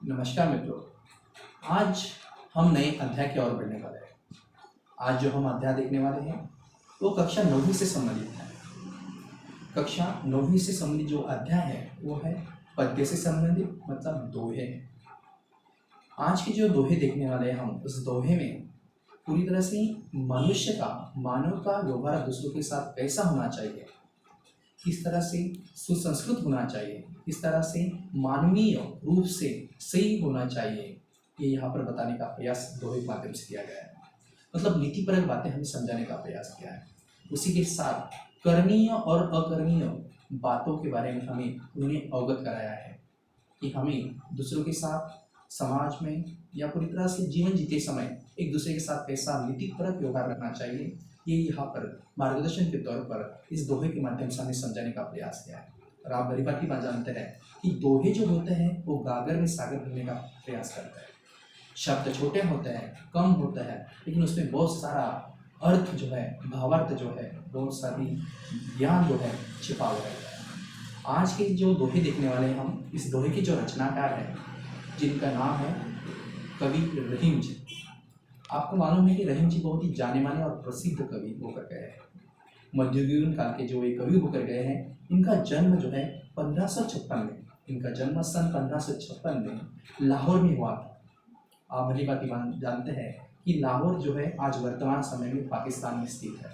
नमस्कार मित्रों। आज हम नए अध्याय की ओर बढ़ने वाले हैं। आज जो हम अध्याय देखने वाले हैं वो कक्षा 9वीं से संबंधित है। कक्षा 9वीं से संबंधित जो अध्याय है वो है पद्य से संबंधित, मतलब दोहे। आज के जो दोहे देखने वाले हैं हम, उस दोहे में पूरी तरह से मनुष्य का, मानव का व्यवहार दूसरों के साथ कैसा होना चाहिए, किस तरह से सुसंस्कृत होना चाहिए, किस तरह से मानवीय रूप से सही होना चाहिए, ये यहाँ पर बताने का प्रयास दोहे के माध्यम से किया गया है। मतलब नीतिपरक बातें हमें समझाने का प्रयास किया है। उसी के साथ करणीय और अकरणीय बातों के बारे में हमें उन्हें अवगत कराया है कि हमें दूसरों के साथ, समाज में या पूरी तरह से जीवन जीते समय एक दूसरे के साथ कैसा नीतिपरक व्यवहार रखना चाहिए, ये यहाँ पर मार्गदर्शन के तौर पर इस दोहे के माध्यम से हमें समझाने का प्रयास किया है। और आप भली भांति जानते हैं कि दोहे जो होते हैं वो गागर में सागर भरने का प्रयास करते हैं। शब्द छोटे होते हैं, कम होते हैं, लेकिन उसमें बहुत सारा अर्थ जो है, भावार्थ जो है, बहुत सारी ज्ञान जो है छिपा हुआ रहता है। आज के जो दोहे देखने वाले हैं हम, इस दोहे के जो रचनाकार हैं जिनका नाम है कवि रहीम जी। आपको मालूम है कि रहीम जी बहुत ही जाने माने और प्रसिद्ध कवि होकर गए हैं। मध्ययुगीन काल के जो एक कवि होकर गए हैं, इनका जन्म जो है 1556 में, इनका जन्म सन 1556 में लाहौर में हुआ था। आप भली भांति जानते हैं कि लाहौर जो है आज वर्तमान समय में पाकिस्तान में स्थित है।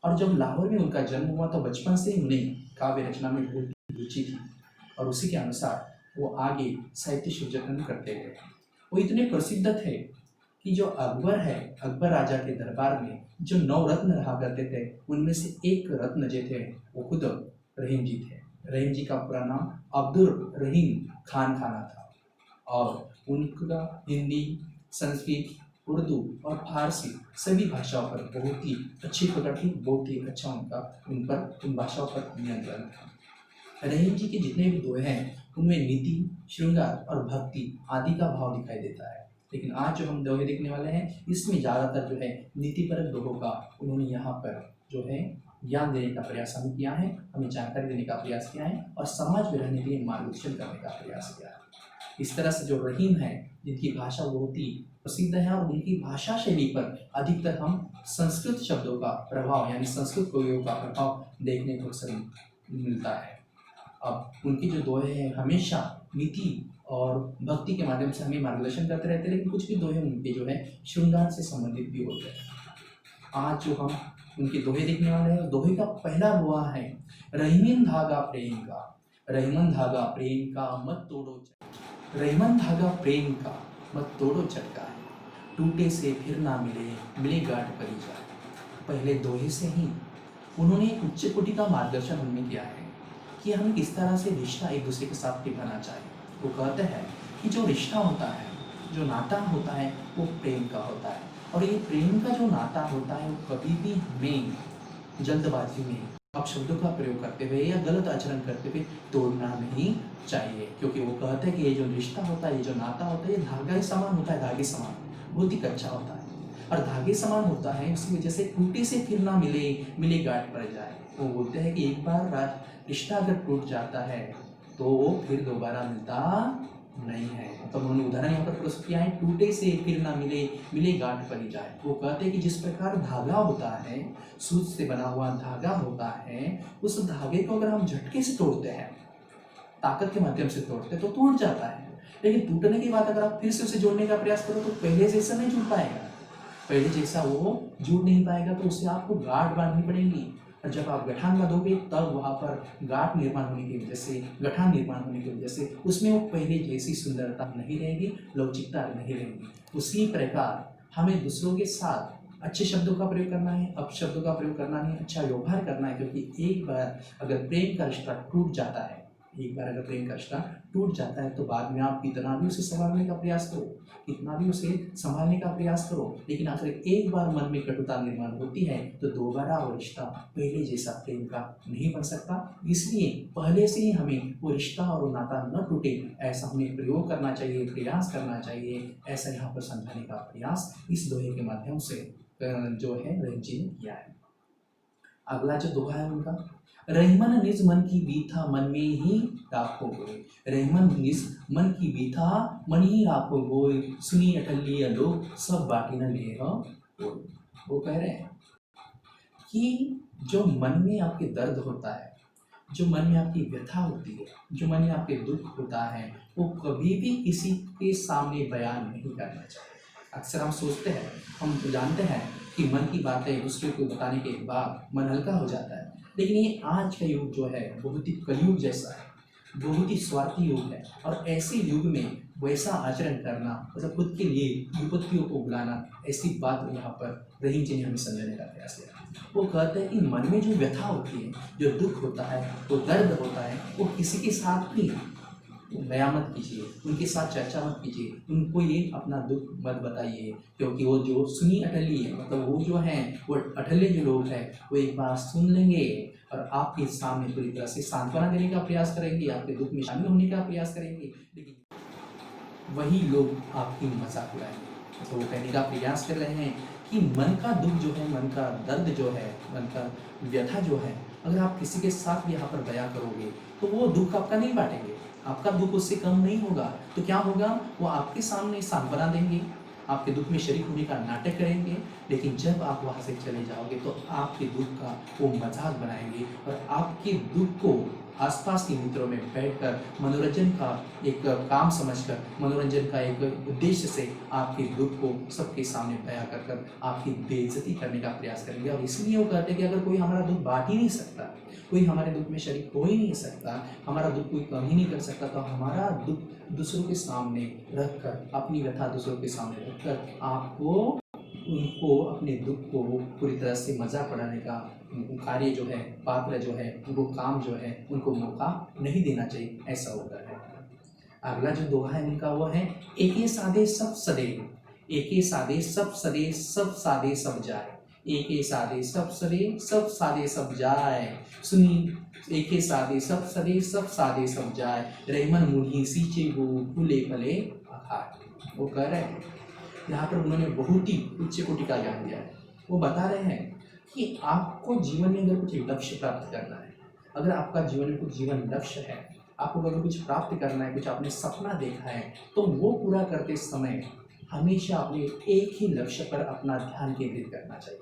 और जब लाहौर में उनका जन्म हुआ तो बचपन से ही उन्हें काव्य रचना में बहुत रुचि थी और उसी के अनुसार वो आगे साहित्य सृजन करते गए। वो इतने प्रसिद्ध थे कि जो अकबर है, अकबर राजा के दरबार में जो 9 रत्न रहा करते थे, उनमें से एक रत्न जो थे वो खुद रहीम जी थे। रहीम जी का पूरा नाम अब्दुल रहीम खान खाना था और उनका हिंदी, संस्कृत, उर्दू और फारसी सभी भाषाओं पर बहुत ही अच्छी पकड़ थी, बहुत ही अच्छा उन भाषाओं पर नियंत्रण था। रहीम जी के जितने भी दोहे हैं उनमें नीति, श्रृंगार और भक्ति आदि का भाव दिखाई देता है। लेकिन आज जो हम दोहे देखने वाले हैं, इसमें ज़्यादातर जो है नीतिपरक दोहों का उन्होंने यहाँ पर जो है ज्ञान देने का प्रयास हमें किया है, हमें जानकारी देने का प्रयास किया है और समाज में रहने के लिए मार्गदर्शन करने का प्रयास किया है। इस तरह से जो रहीम है, जिनकी भाषा बहुत ही प्रसिद्ध है और उनकी भाषा शैली पर अधिकतर हम संस्कृत शब्दों का प्रभाव, यानी संस्कृत कवियों का प्रभाव देखने को अक्सर मिलता है। अब उनकी जो दोहे हैं हमेशा नीति और भक्ति के माध्यम से हमें मार्गदर्शन करते रहते हैं, लेकिन कुछ भी दोहे उनके जो है श्रृंगार से संबंधित भी होते हैं। आज जो हम उनके दोहे देखने वाले हैं, दोहे का पहला दोहा है रहीमन धागा प्रेम का। रहीमन धागा प्रेम का मत तोड़ो, रहीमन धागा प्रेम का मत तोड़ो चटका है, टूटे से फिर ना मिले, मिले गांठ परी जाए। पहले दोहे से ही उन्होंने एक उच्च कोटि का मार्गदर्शन हमें किया है कि हमें किस तरह से रिश्ता एक दूसरे के साथ निभाना चाहिए। वो कहते हैं कि जो रिश्ता होता है, जो नाता होता है, वो प्रेम का होता है और ये प्रेम का जो नाता होता है वो कभी भी हमें जल्दबाजी में अपशब्दों का प्रयोग करते हुए या गलत आचरण करते हुए तोड़ना नहीं चाहिए, क्योंकि वो कहते हैं कि ये जो रिश्ता होता है, ये जो नाता होता है, ये धागा ही समान होता है, धागे समान, बहुत ही कच्चा होता है और धागे समान होता है। उसकी वजह से टूटे से फिर ना मिले, मिले गांठ पड़ जाए। वो बोलते हैं कि एक बार रिश्ता अगर टूट जाता है तो वो फिर दोबारा मिलता नहीं है। तो उन्होंने उदाहरण यहाँ पर प्रस्तुत किया है, टूटे से फिर ना मिले, मिले गांठ परी जाए। वो कहते हैं कि जिस प्रकार धागा होता है, सूत से बना हुआ धागा होता है, उस धागे को अगर हम झटके से तोड़ते हैं, ताकत के माध्यम से तोड़ते हैं तो टूट जाता है, लेकिन टूटने के बाद अगर आप फिर से उसे जोड़ने का प्रयास करो तो पहले जैसा नहीं जुड़ पाएगा, पहले जैसा वो जुड़ नहीं पाएगा। तो उसे आपको गांठ बांधनी पड़ेगी और जब आप गठान बांधोगे तब वहाँ पर गांठ निर्माण होने की वजह से, गठान निर्माण होने की वजह से उसमें वो पहले जैसी सुंदरता नहीं रहेगी, लवचिकता नहीं रहेगी। उसी प्रकार हमें दूसरों के साथ अच्छे शब्दों का प्रयोग करना है, अपशब्दों का प्रयोग करना नहीं, अच्छा व्यवहार करना है। क्योंकि एक बार अगर प्रेम का रिश्ता टूट जाता है, एक बार अगर प्रेम का रिश्ता टूट जाता है तो बाद में आप कितना भी उसे संभालने का प्रयास करो, कितना भी उसे संभालने का प्रयास करो, लेकिन अगर एक बार मन में कटुता निर्माण होती है तो दोबारा वो रिश्ता पहले जैसा प्रेम का नहीं बन सकता। इसलिए पहले से ही हमें वो रिश्ता और वो नाता न टूटे, ऐसा हमें प्रयोग करना चाहिए, प्रयास करना चाहिए। ऐसा यहाँ पर समझाने का प्रयास इस दोहे के माध्यम से जो है रहीम जी ने किया है। अगला जो दोहा है उनका, रहीमन निज मन की बीथा मन में ही राखो गोय। रहीमन निज मन की बीथा मन ही राखो गोय, सुनी अटली लोग सब बाटी न ले हो। वो कह रहे हैं कि जो मन में आपके दर्द होता है, जो मन में आपकी व्यथा होती है, जो मन में आपके दुख होता है, वो कभी भी किसी के सामने बयान नहीं करना चाहिए। अक्सर हम सोचते हैं, हम जानते हैं कि मन की बातें दूसरे को बताने के बाद मन हल्का हो जाता है, लेकिन ये आज का युग जो है बहुत ही कलयुग जैसा है, बहुत ही स्वार्थी युग है। और ऐसे युग में वैसा आचरण करना, मतलब खुद के लिए विपत्तियों को बुलाना, ऐसी बात यहाँ पर रहीम जी ने हमें समझाने का प्रयास किया। वो कहते हैं कि मन में जो व्यथा होती है, जो दुख होता है, वो दर्द होता है, वो किसी के साथ भी बयां मत कीजिए, उनके साथ चर्चा मत कीजिए, उनको ये अपना दुख मत बताइए, क्योंकि वो जो सुनी अटली है, मतलब वो जो हैं, वो अटले जो लोग हैं, वो एक बार सुन लेंगे और आपके सामने पूरी तरह से सांत्वना देने का प्रयास करेंगे, आपके दुख में शामिल होने का प्रयास करेंगे, लेकिन वही लोग आपकी मजाक उड़ाएंगे। तो वो कहने का प्रयास कर रहे हैं कि मन का दुख जो है, मन का दर्द जो है, मन का व्यथा जो है, अगर आप किसी के साथ भी यहाँ पर बयां करोगे तो वो दुख आपका नहीं बांटेंगे, आपका दुख उससे कम नहीं होगा। तो क्या होगा, वो आपके सामने सांत्वना देंगे, आपके दुख में शरीक होने का नाटक करेंगे, लेकिन जब आप वहाँ से चले जाओगे तो आपके दुख का वो मजाक बनाएंगे और आपके दुख को आसपास के मित्रों में बैठकर मनोरंजन का एक काम समझकर, मनोरंजन का एक उद्देश्य से आपके दुख को सबके सामने बयां कर कर आपकी बेइज्जती करने का प्रयास करेंगे। और इसलिए वो कहते हैं कि अगर कोई हमारा दुख बांट ही नहीं सकता, कोई हमारे दुख में शरीक हो ही नहीं सकता, हमारा दुख कोई कम ही नहीं कर सकता, तो हमारा दुख दूसरों के सामने रखकर, अपनी व्यथा दूसरों के सामने रखकर आपको उनको अपने दुख को पूरी तरह से मजाक उड़ाने का कार्य जो है, पात्र जो है, उनको काम जो है, उनको मौका नहीं देना चाहिए, ऐसा होता है। अगला जो दोहा है उनका वो है, एके सादे सब सदे, एके सादे सब सदे, सब सादे सब जाए। एके सादे सब सदे, सब सादे सब जाए, सुनी एके सादे सब सदे, सब सादे सब जाए, रहीमन मुनि सींचे वो फूले फले आखाए। वो कह रहे हैं, यहाँ पर उन्होंने बहुत ही उच्च कोटि का ज्ञान दिया है। वो बता रहे हैं कि आपको जीवन में अगर कुछ लक्ष्य प्राप्त करना है, अगर आपका जीवन में कुछ जीवन लक्ष्य है, आपको अगर कुछ प्राप्त करना है, कुछ आपने सपना देखा है, तो वो पूरा करते समय हमेशा अपने एक ही लक्ष्य पर अपना ध्यान केंद्रित करना चाहिए।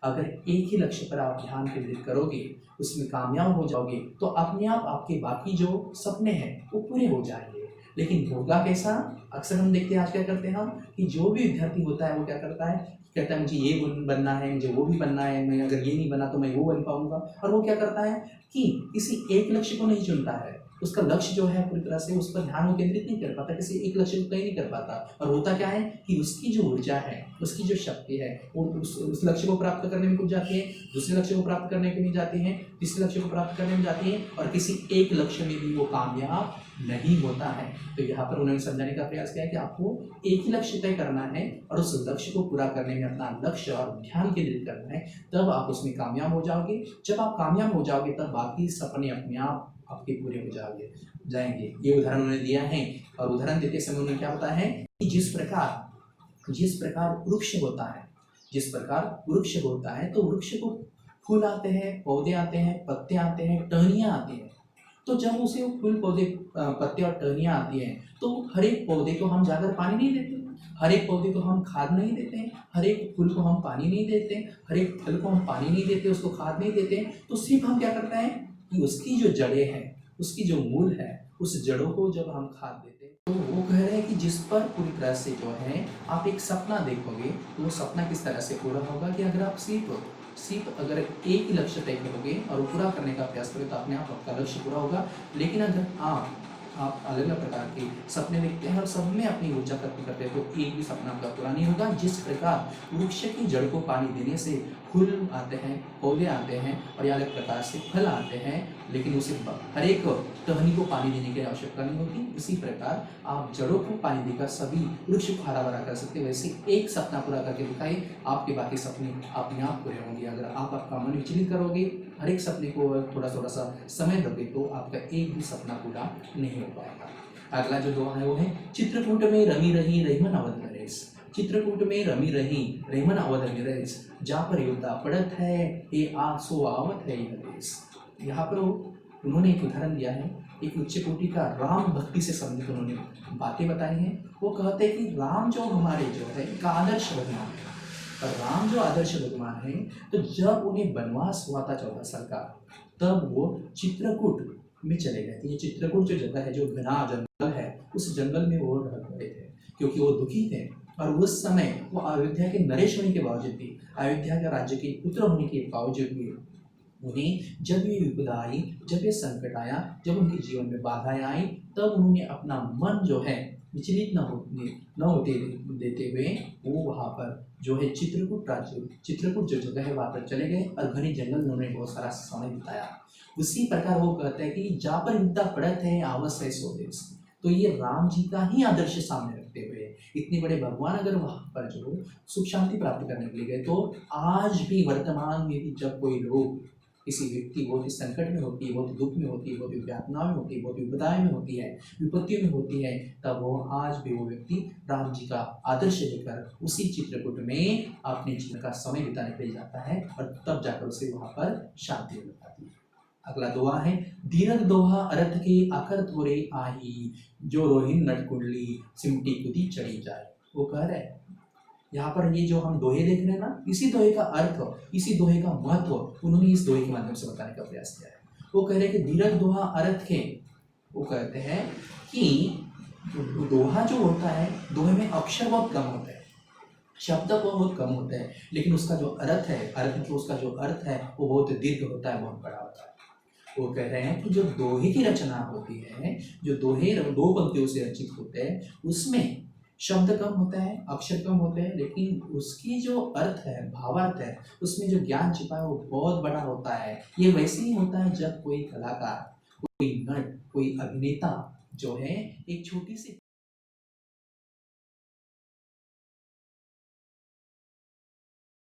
अगर एक ही लक्ष्य पर आप ध्यान केंद्रित करोगे, उसमें कामयाब हो जाओगे, तो अपने आप आपके बाकी जो सपने हैं वो पूरे हो जाएंगे। लेकिन होगा कैसा, अक्सर हम देखते हैं आज क्या करते हैं हम, कि जो भी विद्यार्थी होता है वो क्या करता है, कहता है मुझे ये बनना है, मुझे वो भी बनना है, मैं अगर ये नहीं बना तो मैं वो बन पाऊंगा। और वो क्या करता है कि किसी एक लक्ष्य को नहीं चुनता है, उसका लक्ष्य जो है पूरी तरह से उस पर ध्यान केंद्रित नहीं कर पाता, किसी एक लक्ष्य को कहीं नहीं कर पाता। और होता क्या है कि उसकी जो ऊर्जा है, उसकी जो शक्ति है, वो उस लक्ष्य को प्राप्त करने में कुछ जाती है, दूसरे लक्ष्य को प्राप्त करने के लिए जाती है, तीसरे लक्ष्य को प्राप्त करने में जाती है, और किसी एक लक्ष्य में भी वो कामयाब नहीं होता है। तो यहाँ पर उन्होंने समझाने का प्रयास किया कि आपको एक ही लक्ष्य तय करना है और उस लक्ष्य को पूरा करने में अपना लक्ष्य और ध्यान केंद्रित करना है, तब आप उसमें कामयाब हो जाओगे। जब आप कामयाब हो जाओगे तब बाकी सपने अपने आप आपके पूरे हो जाएंगे। ये उदाहरण उन्होंने दिया है। और उदाहरण देते समय उन्होंने क्या बताया है कि जिस प्रकार वृक्ष होता है, जिस प्रकार वृक्ष होता है, तो वृक्ष को फूल आते हैं, पौधे आते हैं, पत्ते आते हैं, टहनियाँ आती हैं। तो जब उसे फूल पौधे पत्ते और टहनियाँ आती हैं, तो हर एक पौधे को हम ज़्यादा पानी नहीं देते, हर एक पौधे को हम खाद नहीं देते हैं, हर एक फूल को हम पानी नहीं देते, हर एक फल को हम पानी नहीं देते, उसको खाद नहीं देते। तो सिर्फ हम क्या करते हैं कि उसकी जो जड़ें हैं, उसकी जो मूल है, उस जड़ों को जब हम खाद देते हैं, तो वो कह रहे हैं कि जिस पर पूरी तरह से जो है आप एक सपना देखोगे, तो वो सपना किस तरह से पूरा होगा कि अगर आप सिर्फ अगर एक ही लक्ष्य तय करोगे और वो पूरा करने का प्रयास करोगे तो अपने आप आपका लक्ष्य पूरा होगा। लेकिन अगर आप अलग अलग प्रकार के सपने देखते हैं और सब में अपनी ऊर्जा खत्म करते हैं, तो एक भी सपना आपका पूरा नहीं होगा। जिस प्रकार वृक्ष की जड़ को पानी देने से फूल आते हैं, पौधे आते हैं और या अलग प्रकार से फल आते हैं, लेकिन उसे हर एक टहनी को पानी देने की आवश्यकता नहीं होती, इसी प्रकार आप जड़ों को पानी देकर सभी वृक्ष को हरा भरा कर सकते हैं। वैसे एक सपना पूरा करके दिखाइए, आपके बाकी सपने अपने आप पूरे होंगे। अगर आप आपका मन विचलित करोगे, हर एक सपने को थोड़ा सा समय दोगे, तो आपका एक भी सपना पूरा नहीं हो पाएगा। अगला जो दोहा है वो है, चित्रकूट में रमी रही रहीमन अवध नरेश। चित्रकूट में रमी रही रेमन अवध निरेश, जा पर योद्धा पड़त है ये आग सो आवत है यह देश। यहाँ पर उन्होंने एक उदाहरण दिया है, एक उच्च कोटि का राम भक्ति से संबंधित उन्होंने बातें बताई हैं। वो कहते हैं कि राम जो हमारे जो है एक आदर्श भगवान है, और राम जो आदर्श भगवान है, तो जब उन्हें वनवास हुआ था 14 साल का, तब वो चित्रकूट में चले गए थे। ये चित्रकूट जो जगह है, जो घना जंगल है, उस जंगल में वो रह गए थे क्योंकि वो दुखी थे। और उस समय वो अयोध्या के नरेश होने के बावजूद भी, अयोध्या के राज्य के पुत्र होने के बावजूद भी, उन्हें जब ये विपदा आई, जब ये संकट आया, जब उनके जीवन में बाधाएं आई, तब उन्होंने अपना मन जो है विचलित न होते देते हुए वो वहाँ पर जो है चित्रकूट राज्य, चित्रकूट जो जगह है, वहाँ पर चले गए और घने जंगल में उन्होंने बहुत सारा समय बिताया। उसी प्रकार वो कहते हैं कि जहाँ पर युद्ध पड़त है आवस है सो देश। तो ये राम जी का ही आदर्श सामने रखते हुए इतने बड़े भगवान अगर वहाँ पर जो सुख शांति प्राप्त करने के लिए गए, तो आज भी वर्तमान में भी जब कोई लोग, किसी व्यक्ति बहुत ही संकट में होती है, बहुत ही दुख में होती है, बहुत ही यातना में होती है, बहुत ही विपदाएं में होती है, विपत्तियों में होती है, तब वो आज भी वो व्यक्ति राम जी का आदर्श लेकर उसी चित्रकूट में अपने जीवन का समय बिताने के लिए जाता है, और तब जाकर उसे वहाँ पर शांति मिल पाती है। अगला दोहा है, दीर्घ दोहा अर्थ के आकर थोड़े आही, जो रोहिन नटकुंडली सिमटी कुदी चढ़ी जाए। वो कह रहे हैं यहाँ पर ये जो हम दोहे देख रहे हैं ना, इसी दोहे का अर्थ, इसी दोहे का महत्व उन्होंने इस दोहे के माध्यम से बताने का प्रयास किया है। वो कह रहे हैं कि दीर्घ दोहा अर्थ के, वो कहते हैं कि दोहा जो होता है, दोहे में अक्षर बहुत कम होते हैं, शब्द बहुत कम होते हैं, लेकिन उसका जो अर्थ है, अर्थ मतलब उसका जो अर्थ है वो बहुत दीर्घ होता है, बहुत बड़ा होता है। वो कह रहे हैं कि जो दोहे की रचना होती है, जो दोहे दो पंक्तियों से रचित होते हैं, उसमें शब्द कम होता है, अक्षर कम होते हैं, लेकिन उसकी जो अर्थ है, भावार्थ है, उसमें जो ज्ञान छिपा है वो बहुत बड़ा होता है। ये वैसे ही होता है जब कोई कलाकार, कोई नट, कोई अभिनेता जो है एक छोटी सी